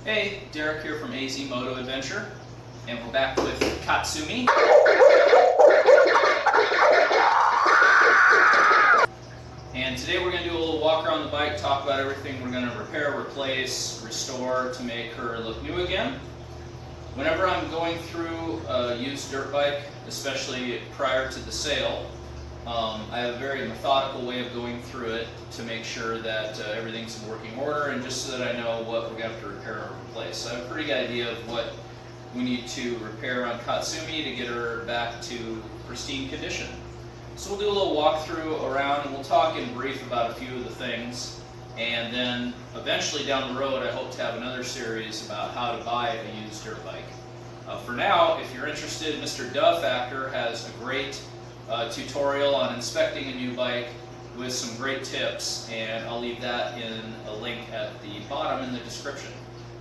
Hey, Derek here from AZ Moto Adventure, and we're back with Katsumi. And today we're going to do a little walk around the bike, talk about everything we're going to repair, replace, restore to make her look new again. Whenever I'm going through a used dirt bike, especially prior to the sale, I have a very methodical way of going through it to make sure that everything's in working order, and just so that I know what we're going to have to repair or replace. So I have a pretty good idea of what we need to repair on Katsumi to get her back to pristine condition. So we'll do a little walkthrough around, and we'll talk in brief about a few of the things, and then eventually down the road I hope to have another series about how to buy a used dirt bike. For now, if you're interested, Mr. Duff Factor has a great tutorial on inspecting a new bike with some great tips, and I'll leave that in a link at the bottom in the description.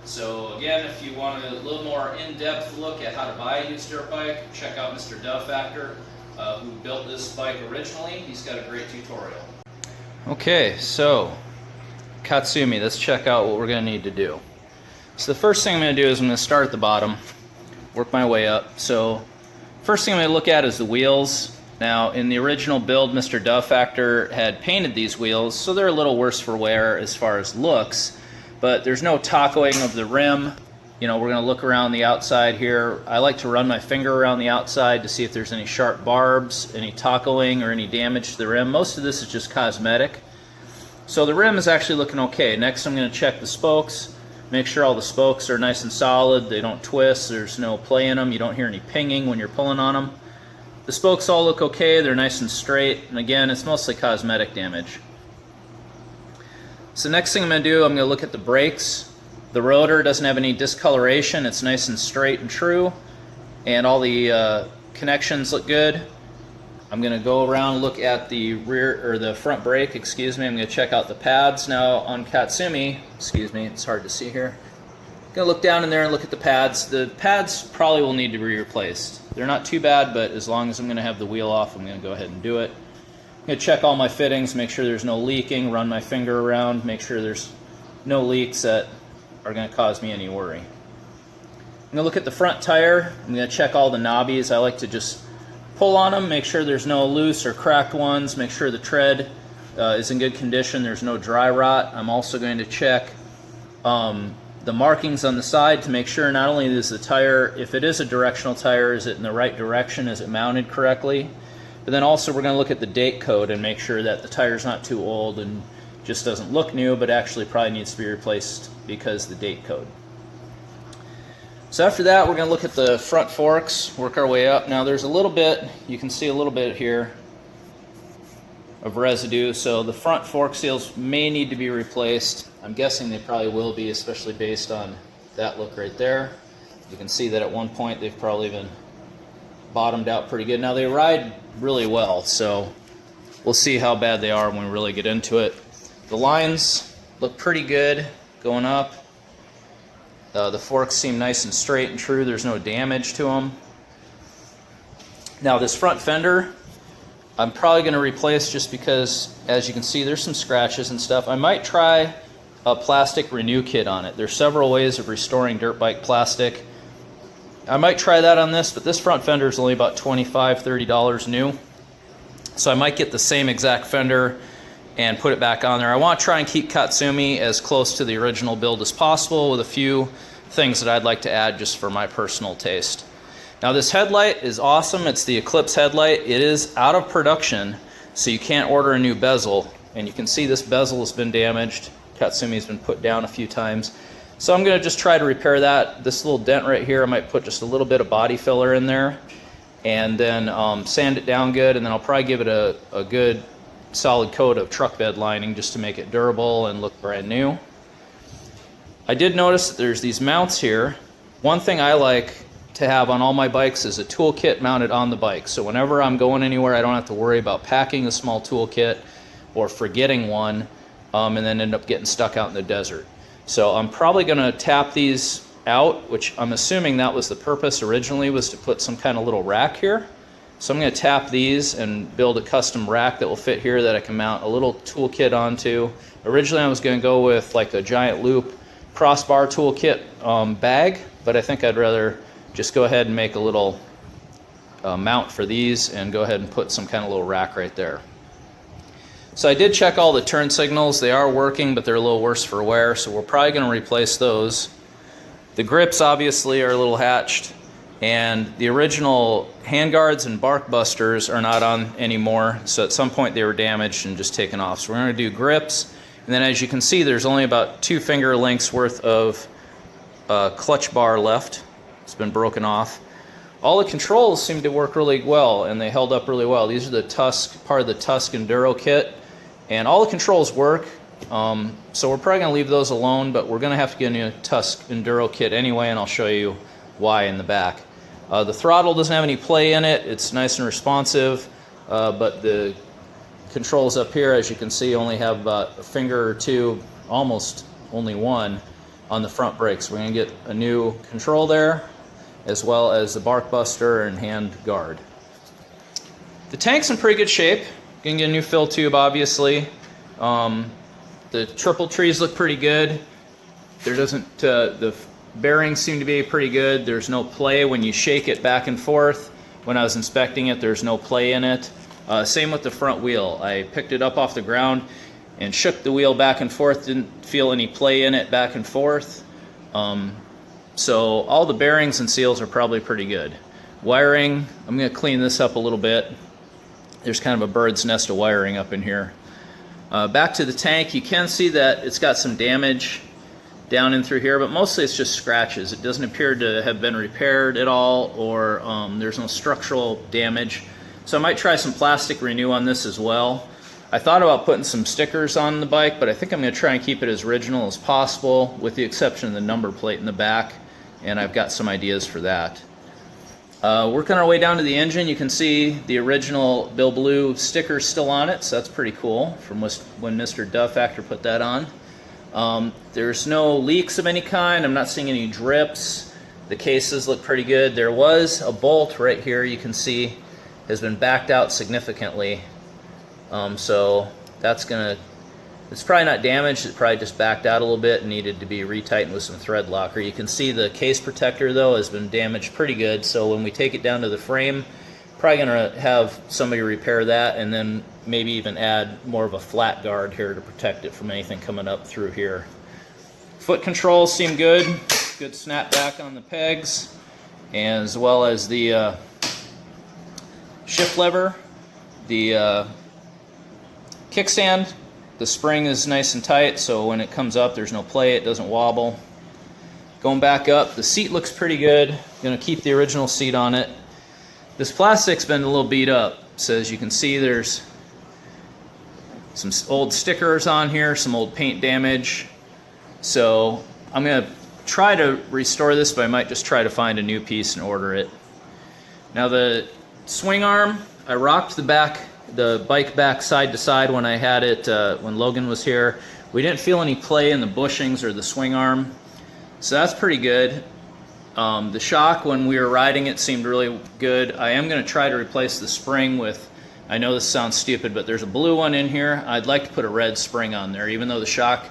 So again, if you want a little more in-depth look at how to buy a used dirt bike, check out Mr. Duff Factor, who built this bike originally. He's got a great tutorial. Okay, so Katsumi, let's check out what we're going to need to do. So the first thing I'm going to do is I'm going to start at the bottom, work my way up. So first thing I'm going to look at is the wheels. Now, in the original build, Mr. Duff Factor had painted these wheels, so they're a little worse for wear as far as looks, but there's no tacoing of the rim. You know, we're going to look around the outside here. I like to run my finger around the outside to see if there's any sharp barbs, any tacoing, or any damage to the rim. Most of this is just cosmetic. So the rim is actually looking okay. Next, I'm going to check the spokes, make sure all the spokes are nice and solid, they don't twist, there's no play in them, you don't hear any pinging when you're pulling on them. The spokes all look okay, they're nice and straight, and again, it's mostly cosmetic damage. So next thing I'm going to do, I'm going to look at the brakes. The rotor doesn't have any discoloration, it's nice and straight and true, and all the connections look good. I'm going to go around and look at the rear, or the front brake, excuse me. I'm going to check out the pads. Now on Katsumi, excuse me, it's hard to see here. I'm going to look down in there and look at the pads. The pads probably will need to be replaced. They're not too bad, but as long as I'm going to have the wheel off, I'm going to go ahead and do it. I'm going to check all my fittings, make sure there's no leaking, run my finger around, make sure there's no leaks that are going to cause me any worry. I'm going to look at the front tire. I'm going to check all the knobbies. I like to just pull on them, make sure there's no loose or cracked ones, make sure the tread is in good condition, there's no dry rot. I'm also going to check the markings on the side to make sure not only is the tire, if it is a directional tire, is it in the right direction, is it mounted correctly, but then also we're going to look at the date code and make sure that the tire's not too old and just doesn't look new, but actually probably needs to be replaced because of the date code. So after that, we're going to look at the front forks, work our way up. Now there's a little bit, you can see a little bit here of residue, so the front fork seals may need to be replaced. I'm guessing they probably will be, especially based on that look right there. You can see that at one point they've probably been bottomed out pretty good. Now they ride really well, so we'll see how bad they are when we really get into it. The lines look pretty good going up. The forks seem nice and straight and true. There's no damage to them. Now this front fender, I'm probably going to replace just because, as you can see, there's some scratches and stuff. I might try a plastic renew kit on it. There's several ways of restoring dirt bike plastic. I might try that on this, but this front fender is only about $25–30 new. So I might get the same exact fender and put it back on there. I want to try and keep Katsumi as close to the original build as possible, with a few things that I'd like to add just for my personal taste. Now this headlight is awesome. It's the Eclipse headlight. It is out of production, so you can't order a new bezel, and you can see this bezel has been damaged. Katsumi's been put down a few times. So I'm going to just try to repair that. This little dent right here, I might put just a little bit of body filler in there and then sand it down good, and then I'll probably give it a good solid coat of truck bed lining just to make it durable and look brand new. I did notice that there's these mounts here. One thing I like to have on all my bikes is a toolkit mounted on the bike, so whenever I'm going anywhere I don't have to worry about packing a small toolkit or forgetting one and then end up getting stuck out in the desert. So I'm probably going to tap these out, which I'm assuming that was the purpose originally, was to put some kind of little rack here. So I'm going to tap these and build a custom rack that will fit here that I can mount a little toolkit onto. Originally I was going to go with like a giant loop crossbar toolkit bag, but I think I'd rather just go ahead and make a little mount for these and go ahead and put some kind of little rack right there. So I did check all the turn signals. They are working, but they're a little worse for wear, so we're probably going to replace those. The grips obviously are a little hatched, and the original handguards and bark busters are not on anymore, so at some point they were damaged and just taken off. So we're going to do grips, and then as you can see, there's only about 2 finger lengths worth of clutch bar left. It's been broken off. All the controls seem to work really well, and they held up really well. These are the Tusk, part of the Tusk enduro kit, and all the controls work. So we're probably going to leave those alone, but we're going to have to get a new Tusk enduro kit anyway, and I'll show you why in the back. The throttle doesn't have any play in it. It's nice and responsive, but the controls up here, as you can see, only have about a finger or two, almost only one, on the front brakes. We're going to get a new control there, as well as the bark buster and hand guard. The tank's in pretty good shape. Going to get a new fill tube, obviously. The triple trees look pretty good. There doesn't, the bearings seem to be pretty good. There's no play when you shake it back and forth. When I was inspecting it, there's no play in it. Same with the front wheel. I picked it up off the ground and shook the wheel back and forth. Didn't feel any play in it back and forth. So all the bearings and seals are probably pretty good. Wiring, I'm going to clean this up a little bit. There's kind of a bird's nest of wiring up in here. Back to the tank, you can see that it's got some damage down in through here, but mostly it's just scratches. It doesn't appear to have been repaired at all, or there's no structural damage. So I might try some plastic renew on this as well. I thought about putting some stickers on the bike, but I think I'm going to try and keep it as original as possible, with the exception of the number plate in the back, and I've got some ideas for that. Working our way down to the engine, you can see the original Bill Blue sticker still on it, so that's pretty cool from when Mr. Duff Factor put that on. There's no leaks of any kind. I'm not seeing any drips. The cases look pretty good. There was a bolt right here, you can see, has been backed out significantly. So that's it's probably not damaged, it probably just backed out a little bit and needed to be retightened with some thread locker. You can see the case protector though has been damaged pretty good, so when we take it down to the frame, probably going to have somebody repair that, and then maybe even add more of a flat guard here to protect it from anything coming up through here. Foot controls seem good. Good snapback on the pegs, as well as the shift lever. The kickstand, the spring is nice and tight, so when it comes up there's no play, it doesn't wobble. Going back up, the seat looks pretty good. Going to keep the original seat on it. This plastic's been a little beat up, so as you can see there's some old stickers on here, some old paint damage. So I'm going to try to restore this, but I might just try to find a new piece and order it. Now the swing arm, I rocked the bike back side to side when I had it, when Logan was here. We didn't feel any play in the bushings or the swing arm, so that's pretty good. The shock when we were riding it seemed really good. I am going to try to replace the spring with, I know this sounds stupid, but there's a blue one in here. I'd like to put a red spring on there, even though the shock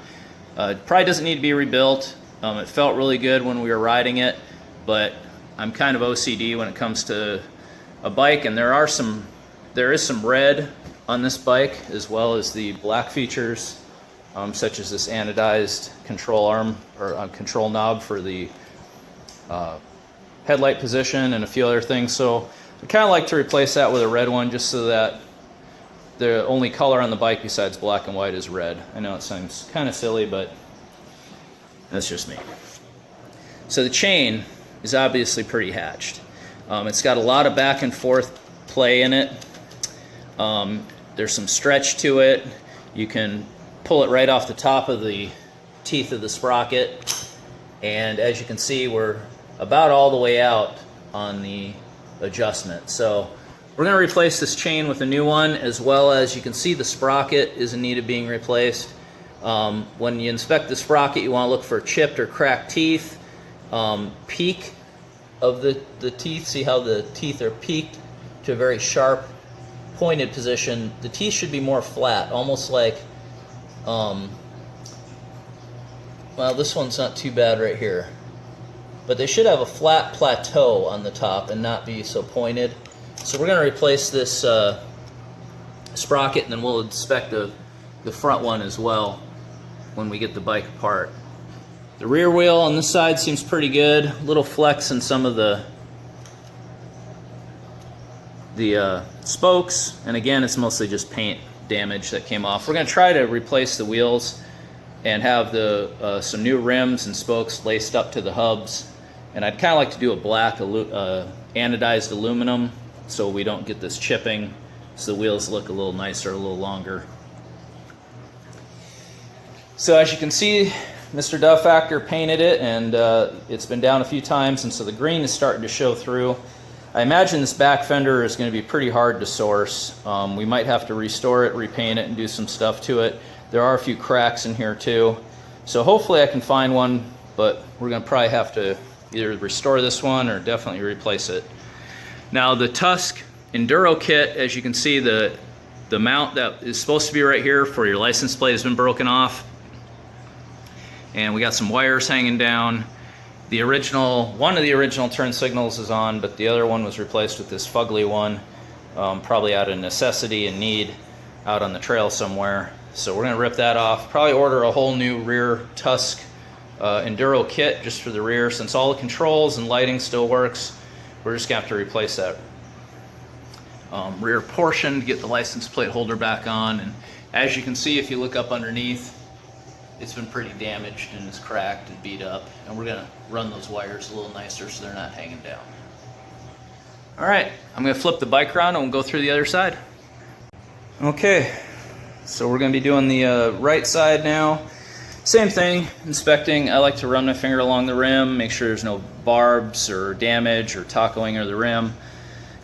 probably doesn't need to be rebuilt. It felt really good when we were riding it, but I'm kind of OCD when it comes to a bike, and there is some red on this bike, as well as the black features, such as this anodized control arm or control knob for the headlight position and a few other things. So I kind of like to replace that with a red one, just so that the only color on the bike besides black and white is red. I know it sounds kind of silly, but that's just me. So the chain is obviously pretty hatched. It's got a lot of back and forth play in it. There's some stretch to it. You can pull it right off the top of the teeth of the sprocket, and as you can see, we're about all the way out on the adjustment. So we're going to replace this chain with a new one, as well as you can see the sprocket is in need of being replaced. When you inspect the sprocket, you want to look for chipped or cracked teeth, peak of the teeth. See how the teeth are peaked to a very sharp pointed position. The teeth should be more flat, almost like Well, this one's not too bad right here. But they should have a flat plateau on the top and not be so pointed. So we're going to replace this sprocket, and then we'll inspect the front one as well when we get the bike apart. The rear wheel on this side seems pretty good. A little flex in some of the spokes, and again, it's mostly just paint damage that came off. We're going to try to replace the wheels and have some new rims and spokes laced up to the hubs. And I'd kind of like to do a black anodized aluminum so we don't get this chipping, so the wheels look a little nicer, a little longer. So as you can see, Mr. Dove Factor painted it, and it's been down a few times, and so the green is starting to show through. I imagine this back fender is going to be pretty hard to source. We might have to restore it, repaint it, and do some stuff to it. There are a few cracks in here too. So hopefully I can find one, but we're going to probably have to either restore this one or definitely replace it. Now the Tusk Enduro kit, as you can see, the mount that is supposed to be right here for your license plate has been broken off. And we got some wires hanging down. One of the original turn signals is on, but the other one was replaced with this fugly one, probably out of necessity and need out on the trail somewhere. So we're going to rip that off, probably order a whole new rear Tusk Enduro kit just for the rear. Since all the controls and lighting still works, we're just going to have to replace that rear portion to get the license plate holder back on. And as you can see, if you look up underneath, it's been pretty damaged and it's cracked and beat up, and we're going to run those wires a little nicer so they're not hanging down. Alright, I'm going to flip the bike around and we'll go through the other side. Okay, so we're going to be doing the right side now. Same thing, inspecting. I like to run my finger along the rim, make sure there's no barbs or damage or tacoing or the rim.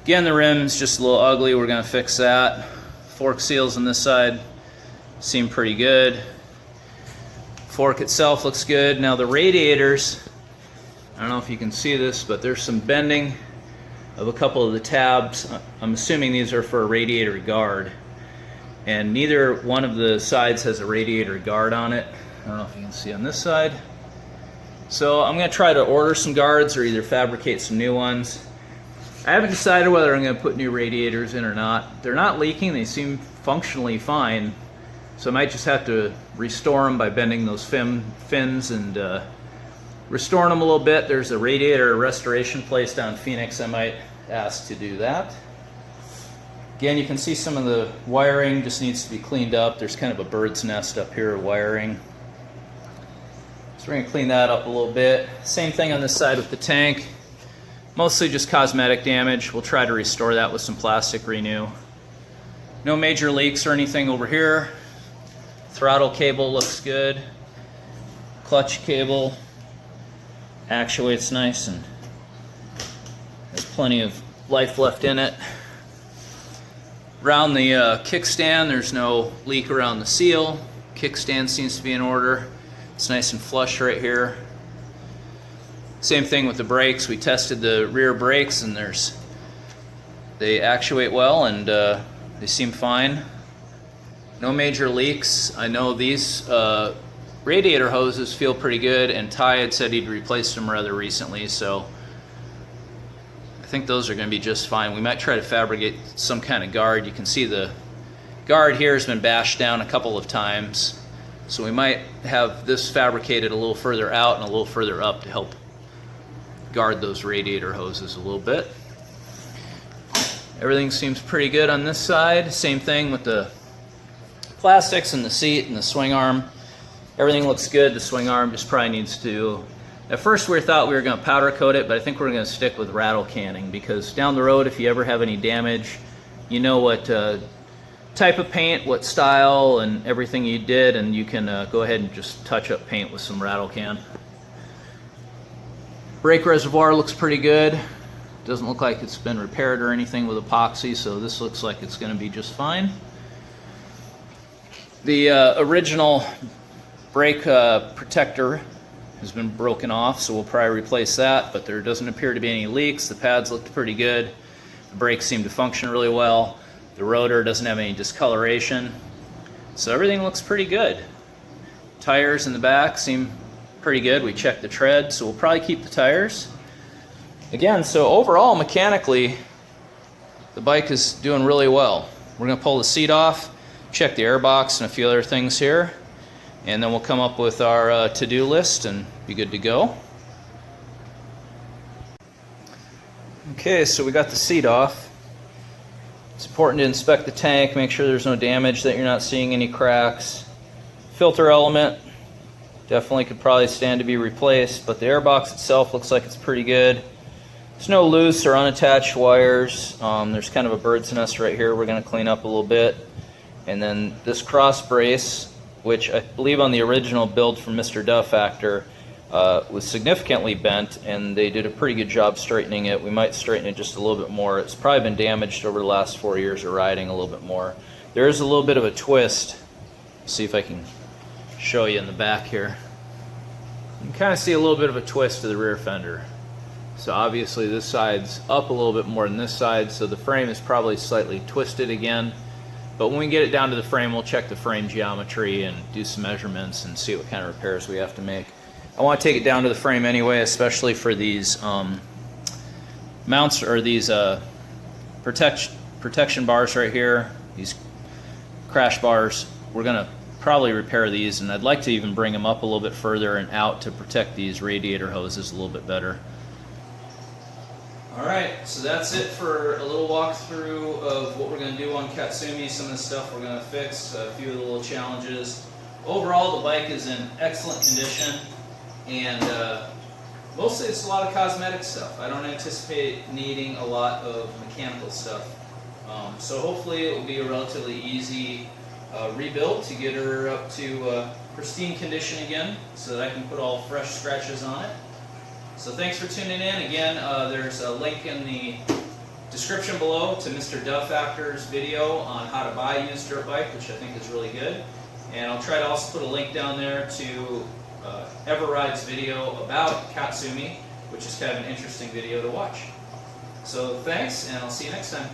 Again, the rim's just a little ugly, we're going to fix that. Fork seals on this side seem pretty good. Fork itself looks good. Now the radiators, I don't know if you can see this, but there's some bending of a couple of the tabs. I'm assuming these are for a radiator guard, and neither one of the sides has a radiator guard on it. I don't know if you can see on this side. So I'm going to try to order some guards or either fabricate some new ones. I haven't decided whether I'm going to put new radiators in or not. They're not leaking, they seem functionally fine. So I might just have to restore them by bending those fins and restoring them a little bit. There's a radiator restoration place down in Phoenix. I might ask to do that. Again, you can see some of the wiring just needs to be cleaned up. There's kind of a bird's nest up here of wiring. So we're going to clean that up a little bit. Same thing on this side with the tank. Mostly just cosmetic damage. We'll try to restore that with some plastic renew. No major leaks or anything over here. Throttle cable looks good. Clutch cable actuates nice and has plenty of life left in it. Around the kickstand, there's no leak around the seal. Kickstand seems to be in order. It's nice and flush right here. Same thing with the brakes. We tested the rear brakes and they actuate well and they seem fine. No major leaks. I know these radiator hoses feel pretty good, and Ty had said he'd replaced them rather recently, so I think those are going to be just fine. We might try to fabricate some kind of guard. You can see the guard here has been bashed down a couple of times, so we might have this fabricated a little further out and a little further up to help guard those radiator hoses a little bit. Everything seems pretty good on this side. Same thing with the plastics and the seat and the swing arm. Everything looks good. The swing arm just probably needs to, at first we thought we were going to powder coat it, but I think we're going to stick with rattle canning, because down the road if you ever have any damage, you know what type of paint, what style and everything you did, and you can go ahead and just touch up paint with some rattle can. Brake reservoir looks pretty good. Doesn't look like it's been repaired or anything with epoxy, so this looks like it's going to be just fine. The original brake protector has been broken off, so we'll probably replace that, but there doesn't appear to be any leaks. The pads looked pretty good. The brakes seem to function really well. The rotor doesn't have any discoloration, so everything looks pretty good. Tires in the back seem pretty good. We checked the tread, so we'll probably keep the tires. Again, so overall, mechanically, the bike is doing really well. We're going to pull the seat off, check the airbox and a few other things here, and then we'll come up with our to-do list and be good to go. Okay, so we got the seat off. It's important to inspect the tank, make sure there's no damage, that you're not seeing any cracks. Filter element definitely could probably stand to be replaced, but the airbox itself looks like it's pretty good. There's no loose or unattached wires. There's kind of a bird's nest right here we're going to clean up a little bit. And then this cross brace, which I believe on the original build from Mr. Duff Factor was significantly bent, and they did a pretty good job straightening it. We might straighten it just a little bit more. It's probably been damaged over the last 4 years of riding a little bit more. There is a little bit of a twist. See if I can show you in the back here. You can kind of see a little bit of a twist to the rear fender. So obviously this side's up a little bit more than this side, so the frame is probably slightly twisted again. But when we get it down to the frame, we'll check the frame geometry and do some measurements and see what kind of repairs we have to make. I want to take it down to the frame anyway, especially for these mounts, or these protection bars right here, these crash bars. We're going to probably repair these, and I'd like to even bring them up a little bit further and out to protect these radiator hoses a little bit better. Alright, so that's it for a little walkthrough of what we're going to do on Katsumi, some of the stuff we're going to fix, a few of the little challenges. Overall, the bike is in excellent condition, and mostly it's a lot of cosmetic stuff. I don't anticipate needing a lot of mechanical stuff. So hopefully it will be a relatively easy rebuild to get her up to pristine condition again, so that I can put all fresh scratches on it. So thanks for tuning in. Again, there's a link in the description below to Mr. Duff Factor's video on how to buy a used dirt bike, which I think is really good. And I'll try to also put a link down there to EveRide's video about Katsumi, which is kind of an interesting video to watch. So thanks, and I'll see you next time.